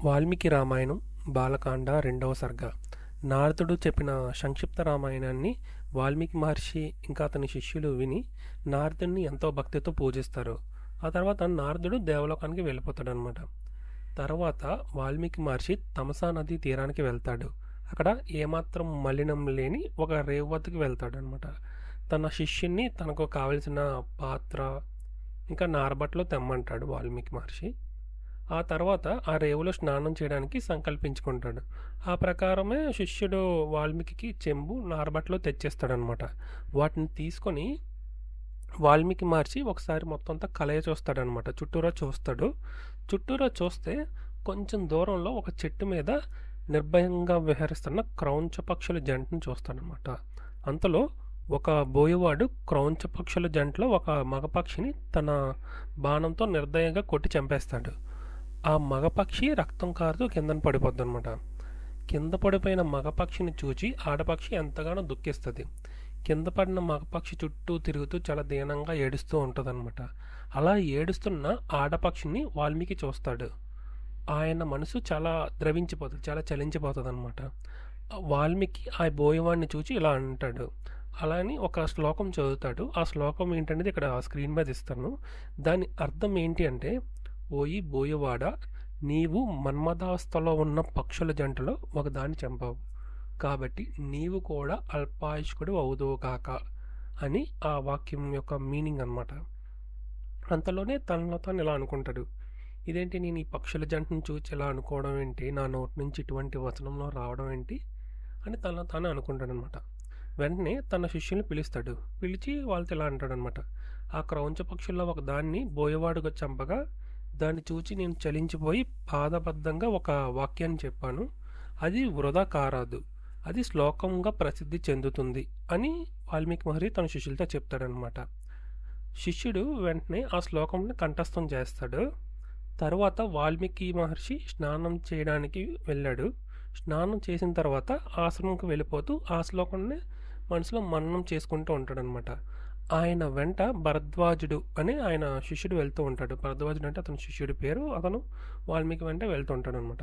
వాల్మీకి రామాయణం బాలకాండ రెండవ సర్గ. నారదుడు చెప్పిన సంక్షిప్త రామాయణాన్ని వాల్మీకి మహర్షి ఇంకా అతని శిష్యులు విని నారదుడిని ఎంతో భక్తితో పూజిస్తారు. ఆ తర్వాత నారదుడు దేవలోకానికి వెళ్ళిపోతాడనమాట. తర్వాత వాల్మీకి మహర్షి తమసా నది తీరానికి వెళ్తాడు. అక్కడ ఏమాత్రం మలినం లేని ఒక రేవు వద్దకు వెళ్తాడనమాట. తన శిష్యుణ్ణి తనకు కావలసిన పాత్ర ఇంకా నారబట్టలు తెమ్మంటాడు వాల్మీకి మహర్షి. ఆ తర్వాత ఆ రేవులో స్నానం చేయడానికి సంకల్పించుకుంటాడు. ఆ ప్రకారమే శిష్యుడు వాల్మీకి చెంబు నారబట్టలో తెచ్చేస్తాడనమాట. వాటిని తీసుకొని వాల్మీకి మహర్షి ఒకసారి మొత్తం అంతా కలయ చూస్తాడనమాట. చుట్టూరా చూస్తాడు. చుట్టూరా చూస్తే కొంచెం దూరంలో ఒక చెట్టు మీద నిర్భయంగా విహరిస్తున్న క్రౌంచ పక్షుల జంటను చూస్తాడనమాట. అంతలో ఒక బోయవాడు క్రౌంచ పక్షుల జంటలో ఒక మగపక్షిని తన బాణంతో నిర్దయంగా కొట్టి చంపేస్తాడు. ఆ మగపక్షి రక్తం కారుతూ కిందన పడిపోద్ది అనమాట. కింద పడిపోయిన మగపక్షిని చూచి ఆడపక్షి ఎంతగానో దుఃఖిస్తుంది. కింద పడిన మగపక్షి చుట్టూ తిరుగుతూ చాలా దీనంగా ఏడుస్తూ ఉంటుంది అనమాట. అలా ఏడుస్తున్న ఆడపక్షిని వాల్మీకి చూస్తాడు. ఆయన మనసు చాలా ద్రవించిపోతుంది, చాలా చలించిపోతుంది అనమాట. వాల్మీకి ఆ బోయవాడిని చూచి ఇలా అంటాడు. అలా అని ఒక శ్లోకం చదువుతాడు. ఆ శ్లోకం ఏంటనేది ఇక్కడ స్క్రీన్ మీద ఇస్తాను. దాని అర్థం ఏంటి అంటే, ఓయి బోయవాడ, నీవు మన్మథావస్థలో ఉన్న పక్షుల జంటలో ఒకదాన్ని చంపావు, కాబట్టి నీవు కూడా అల్పాయుష్కుడు అవుదువు కాక అని ఆ వాక్యం యొక్క మీనింగ్ అనమాట. అంతలోనే తనలో తాను ఇలా అనుకుంటాడు, ఇదేంటి నేను ఈ పక్షుల జంటను చూచి ఇలా అనుకోవడం ఏంటి, నా నోటి నుంచి ఇటువంటి వచనంలో రావడం ఏంటి అని తనలో తాను అనుకుంటాడనమాట. వెంటనే తన శిష్యుల్ని పిలుస్తాడు. పిలిచి వాళ్ళతో ఇలా అంటాడనమాట, ఆ క్రౌంచ పక్షుల్లో ఒక దాన్ని బోయవాడుగా చంపగా దాన్ని చూచి నేను చలించిపోయి పాదబద్ధంగా ఒక వాక్యాన్ని చెప్పాను. అది వృధా కారాదు, అది శ్లోకంగా ప్రసిద్ధి చెందుతుంది అని వాల్మీకి మహర్షి తన శిష్యులతో చెప్తాడనమాట. శిష్యుడు వెంటనే ఆ శ్లోకంని కంఠస్థం చేస్తాడు. తరువాత వాల్మీకి మహర్షి స్నానం చేయడానికి వెళ్ళాడు. స్నానం చేసిన తర్వాత ఆశ్రమంకి వెళ్ళిపోతూ ఆ శ్లోకాన్ని మనసులో మననం చేసుకుంటూ ఉంటాడనమాట. ఆయన వెంట భరద్వాజుడు అనే ఆయన శిష్యుడు వెళ్తూ ఉంటాడు. భరద్వాజుడు అంటే అతని శిష్యుడి పేరు. అతను వాల్మీకి వెంట వెళ్తూ ఉంటాడు అనమాట.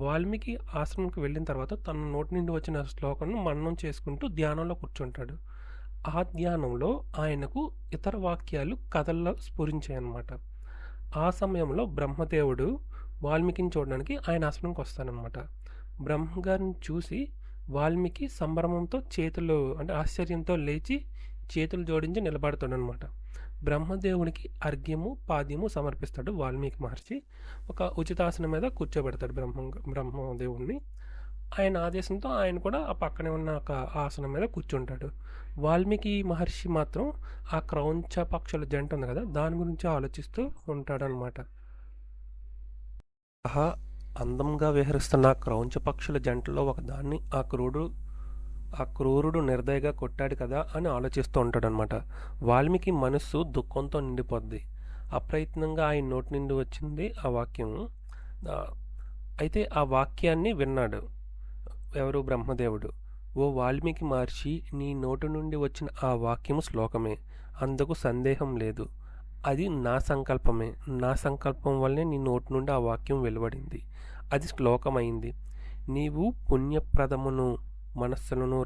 వాల్మీకి ఆశ్రమంకి వెళ్ళిన తర్వాత తన నోటి నుండి వచ్చిన శ్లోకాన్ని మననం చేసుకుంటూ ధ్యానంలో కూర్చుంటాడు. ఆ ధ్యానంలో ఆయనకు ఇతర వాక్యాలు కథల్లో స్ఫురించాయి అన్నమాట. ఆ సమయంలో బ్రహ్మదేవుడు వాల్మీకిని చూడడానికి ఆయన ఆశ్రమంకి వస్తానన్నమాట. బ్రహ్మగారిని చూసి వాల్మీకి సంభ్రమంతో చేతులు అంటే ఆశ్చర్యంతో లేచి చేతులు జోడించి నిలబడతాడనమాట. బ్రహ్మదేవునికి అర్ఘ్యము పాద్యము సమర్పిస్తాడు వాల్మీకి మహర్షి. ఒక ఉచితాసనం మీద కూర్చోబెడతాడు బ్రహ్మదేవుడిని. ఆయన ఆదేశంతో ఆయన కూడా ఆ పక్కనే ఉన్న ఒక ఆసనం మీద కూర్చుంటాడు. వాల్మీకి మహర్షి మాత్రం ఆ క్రౌంచ పక్షుల జంట ఉంది కదా, దాని గురించి ఆలోచిస్తూ ఉంటాడనమాట. ఆహా, అందంగా విహరిస్తున్న క్రౌంచ పక్షుల జంటలో ఒకదాన్ని ఆ క్రూరుడు నిర్దయగా కొట్టాడు కదా అని ఆలోచిస్తూ ఉంటాడనమాట. వాల్మీకి మనస్సు దుఃఖంతో నిండిపోద్ది. అప్రయత్నంగా ఆయన నోటి నుండి వచ్చింది ఆ వాక్యం. అయితే ఆ వాక్యాన్ని విన్నాడు ఎవరు? బ్రహ్మదేవుడు. ఓ వాల్మీకి మహర్షి, నీ నోటి నుండి వచ్చిన ఆ వాక్యము శ్లోకమే, అందుకు సందేహం లేదు. అది నా సంకల్పమే. నా సంకల్పం వల్లే నీ నోటి నుండి ఆ వాక్యం వెలువడింది. అది శ్లోకమైంది. నీవు పుణ్యప్రదమును మనస్సులను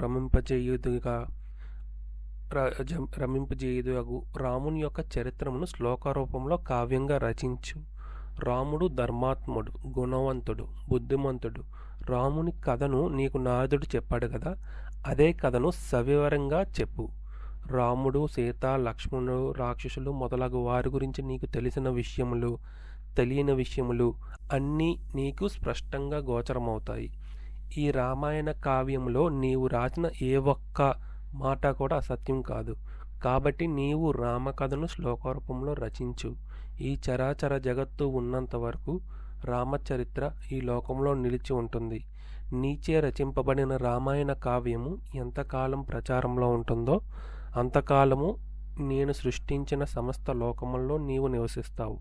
రమింపజేయుదుగు రాముని యొక్క చరిత్రమును శ్లోక రూపంలో కావ్యంగా రచించు. రాముడు ధర్మాత్ముడు, గుణవంతుడు, బుద్ధిమంతుడు. రాముని కథను నీకు నారదుడు చెప్పాడు కదా, అదే కథను సవివరంగా చెప్పు. రాముడు, సీత, లక్ష్మణుడు, రాక్షసులు మొదలగు వారి గురించి నీకు తెలిసిన విషయములు, తెలియని విషయములు అన్నీ నీకు స్పష్టంగా గోచరమవుతాయి. ఈ రామాయణ కావ్యంలో నీవు రాసిన ఏ ఒక్క మాట కూడా అసత్యం కాదు. కాబట్టి నీవు రామకథను శ్లోకరూపంలో రచించు. ఈ చరాచర జగత్తు ఉన్నంత వరకు రామచరిత్ర ఈ లోకంలో నిలిచి ఉంటుంది. నీచే రచింపబడిన రామాయణ కావ్యము ఎంతకాలం ప్రచారంలో ఉంటుందో అంతకాలము నేను సృష్టించిన సమస్త లోకముల్లో నీవు నివసిస్తావు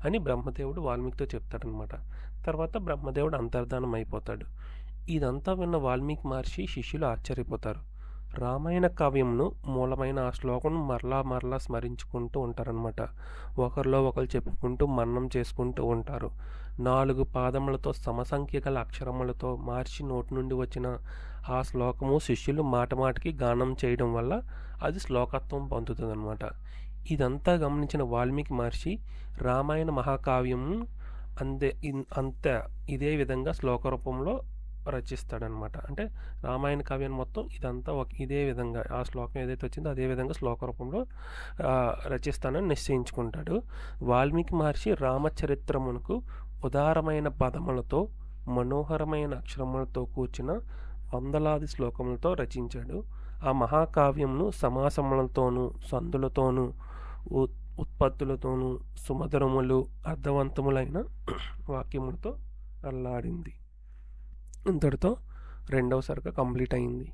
అని బ్రహ్మదేవుడు వాల్మీకితో చెప్తాడనమాట. తర్వాత బ్రహ్మదేవుడు అంతర్ధానం అయిపోతాడు. ఇదంతా విన్న వాల్మీకి మహర్షి శిష్యులు ఆశ్చర్యపోతారు. రామాయణ కావ్యంను మూలమైన ఆ శ్లోకం మరలా మరలా స్మరించుకుంటూ ఉంటారనమాట. ఒకరిలో ఒకరు చెప్పుకుంటూ మన్నం చేసుకుంటూ ఉంటారు. 4 పాదములతో సమసంఖ్య గల అక్షరములతో మహర్షి నోటి నుండి వచ్చిన ఆ శ్లోకము శిష్యులు మాటమాటికి గానం చేయడం వల్ల అది శ్లోకత్వం పొందుతుందన్నమాట. ఇదంతా గమనించిన వాల్మీకి మహర్షి రామాయణ మహాకావ్యం అంతే ఇదే విధంగా శ్లోక రూపంలో రచిస్తాడనమాట. అంటే రామాయణ కావ్యాన్ని మొత్తం ఇదంతా ఇదే విధంగా ఆ శ్లోకం ఏదైతే వచ్చిందో అదే విధంగా శ్లోక రూపంలో రచిస్తానని నిశ్చయించుకుంటాడు. వాల్మీకి మహర్షి రామచరిత్రమునకు ఉదారమైన పదములతో మనోహరమైన అక్షరములతో కూర్చిన వందలాది శ్లోకములతో రచించాడు. ఆ మహాకావ్యంను సమాసములతోనూ సందులతోనూ ఉత్పత్తులతోనూ సుమధురములు అర్థవంతములైన వాక్యములతో అల్లాడింది. ఇంతటితో 2వ సర్గ కంప్లీట్ అయింది.